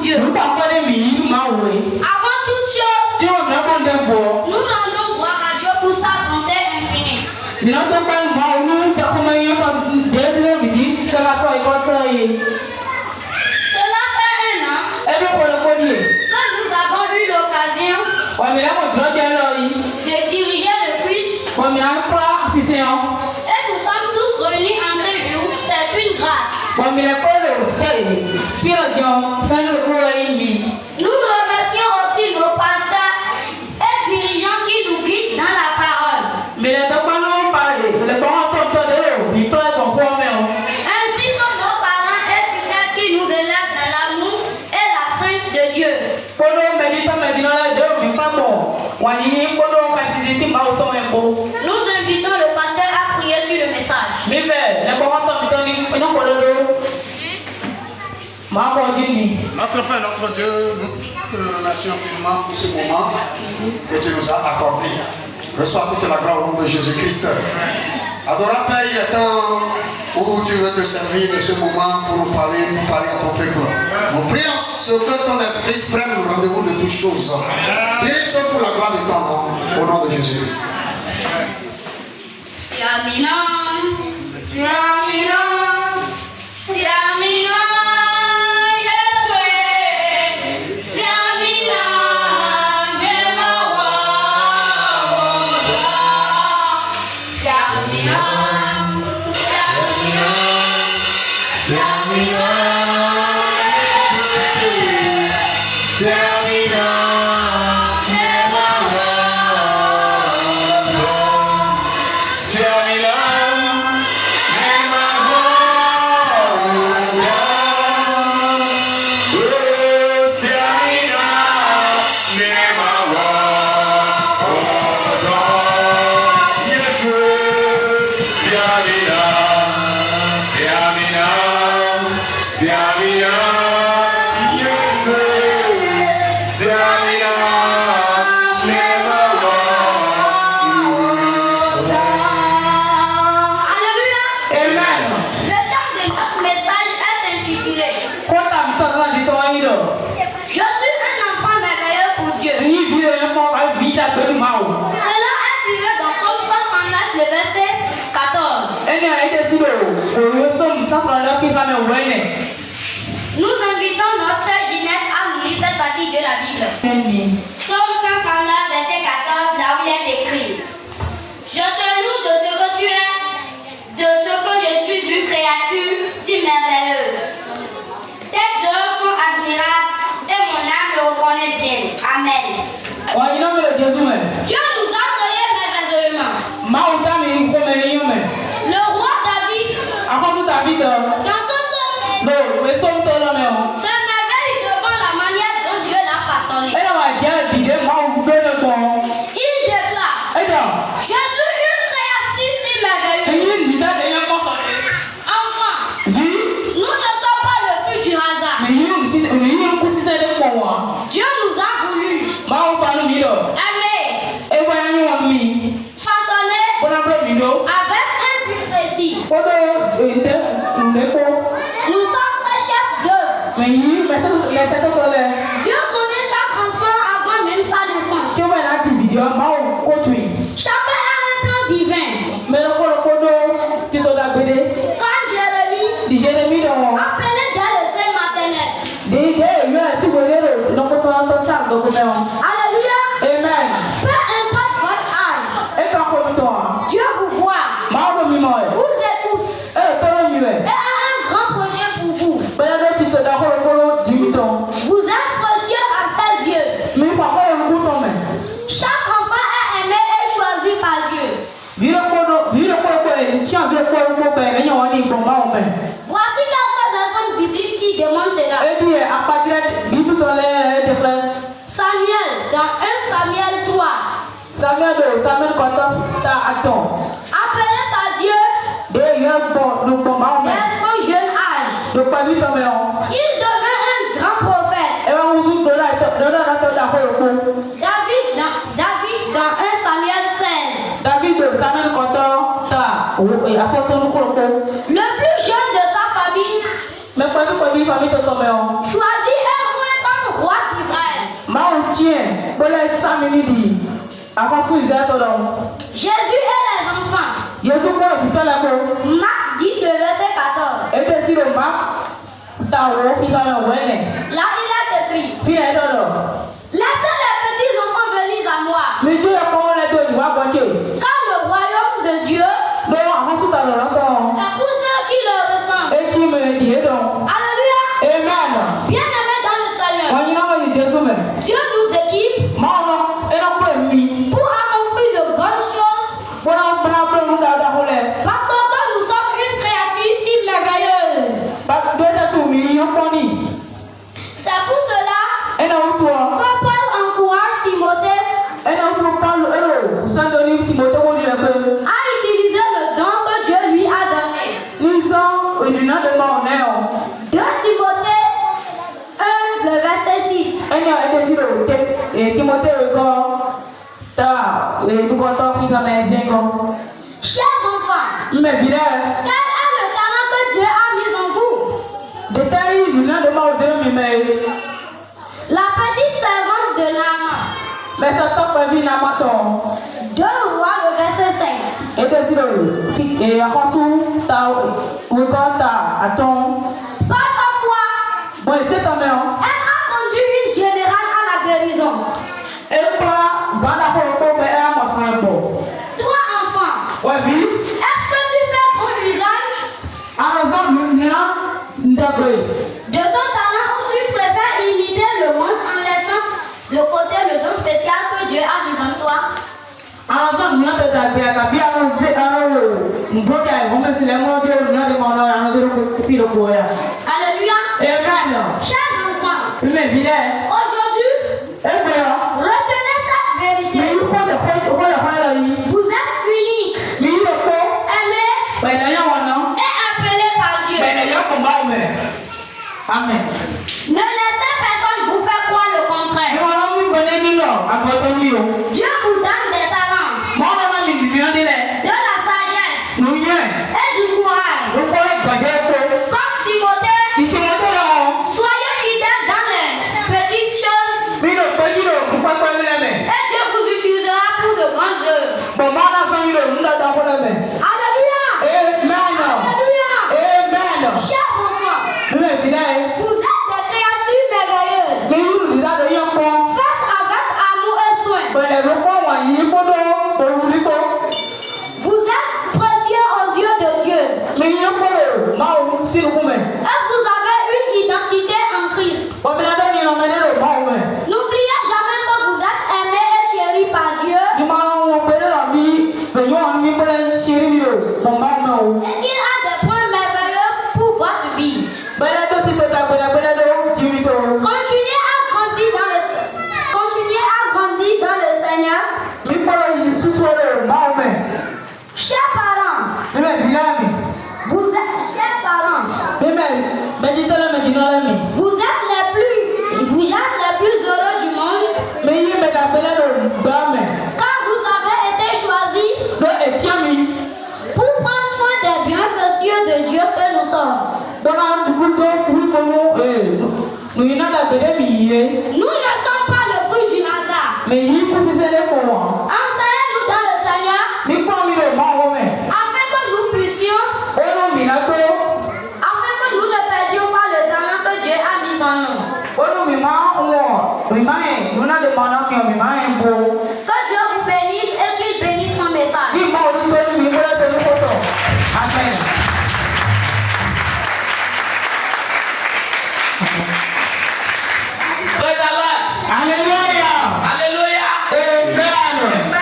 Dieu. Avant toute chose, nous rendons gloire à Dieu pour sa bonté infinie. Cela fait 1 an que nous avons eu l'occasion de diriger le culte. Et nous sommes tous réunis en ce jour. C'est une grâce. Nous remercions aussi nos pasteurs et dirigeants qui nous guident dans la parole. Ainsi comme nos parents et tuteurs qui nous élèvent dans l'amour et la crainte de Dieu. Nous invitons le pasteur à prier sur le message. Notre Père, notre Dieu, nous te remercions infiniment pour ce moment que tu nous as accordé. Reçois toute la gloire au nom de Jésus-Christ. Adorable Père, il est temps où tu veux te servir de ce moment pour nous parler, à ton peuple. Nous prions ce que ton esprit prenne le rendez-vous de toutes choses. Dirige pour la gloire de ton nom, au nom de Jésus. Nous invitons notre sœur Ginette à nous lire cette partie de la Bible. Psaume 139, verset 14, là où il est écrit: Je te loue de ce que tu es, de ce que je suis une créature si merveilleuse. Tes œuvres sont admirables et mon âme le reconnaît bien. Amen. Dieu nous a créés merveilleusement. Le roi David, dans ce psaume, se merveille devant la manière dont Dieu l'a façonné. Il déclare: Je suis une créature si merveilleuse. Enfin, nous ne sommes pas le fruit du hasard. Dieu nous a voulu, aimé, façonné avec un but précis. Nous sommes les chefs d'œuvre. Dieu connaît chaque enfant avant même sa naissance. Chacun a un plan divin. Quand Jérémie, appelé dès le sein maternel. Alléluia. Amen. Peu importe votre âge, Dieu vous voit, vous écoute et a un grand projet pour vous. Vous êtes précieux à ses yeux. Chaque enfant est aimé et choisi par Dieu. Voici quelques exemples bibliques qui démontrent cela. Samuel, dans 1 Samuel 3. Appelé par Dieu dès son jeune âge, il devint un grand prophète. David dans 1 Samuel 16. Le plus jeune de sa famille choisit un roi Jésus et les enfants. Marc 10, le verset 14. Là, il a écrit: laissez les petits enfants venir à moi. Car le royaume de Dieu est pour ceux qui le ressemblent. Alléluia. Amen. Bien-aimés dans le Seigneur, Dieu nous équipe pour accomplir de bonnes choses. Parce que quand nous sommes une créature si merveilleuse. C'est pour cela que Paul encourage Timothée à utiliser le don que Dieu lui a donné. 2 Timothée 1, le verset 6. Chers enfants, quel est le talent que Dieu a mis en vous? La petite servante de Naaman. 2 Rois, le verset 5. Par sa foi, elle a conduit une générale à la guérison. Toi, enfant, est-ce que tu fais bon usage de ton talent ou tu préfères imiter le monde en laissant de côté le don spécial que Dieu a mis en toi? Alléluia. Chers enfants, aujourd'hui, retenez cette vérité. Vous êtes uniques, aimés et appelés par Dieu. Amen. Ne laissez personne vous faire croire le contraire. Dieu vous donne des talents, de la sagesse et du courage. Comme Timothée, soyez fidèles dans les petites choses et Dieu vous utilisera pour de grandes œuvres. Alléluia. Alléluia. Chers enfants, vous êtes des créatures merveilleuses. Faites avec amour et soin. Vous êtes précieux aux yeux de Dieu. Et vous avez une identité en Christ. N'oubliez jamais que vous êtes aimés et chéris par Dieu. Il a des points merveilleux pour votre vie. Continuez à grandir dans le Seigneur. Chers parents, vous êtes chers parents. Vous êtes les plus heureux du monde. Car vous avez été choisis pour prendre soin des biens précieux de Dieu que nous sommes. Nous ne sommes pas le fruit du hasard. Enseignez-nous dans le Seigneur afin que nous puissions, afin que nous ne perdions pas le talent que Dieu a mis en nous. Que Dieu vous bénisse et qu'il bénisse son message. Amen. Praise the Lord. Hallelujah. Hallelujah. Amen.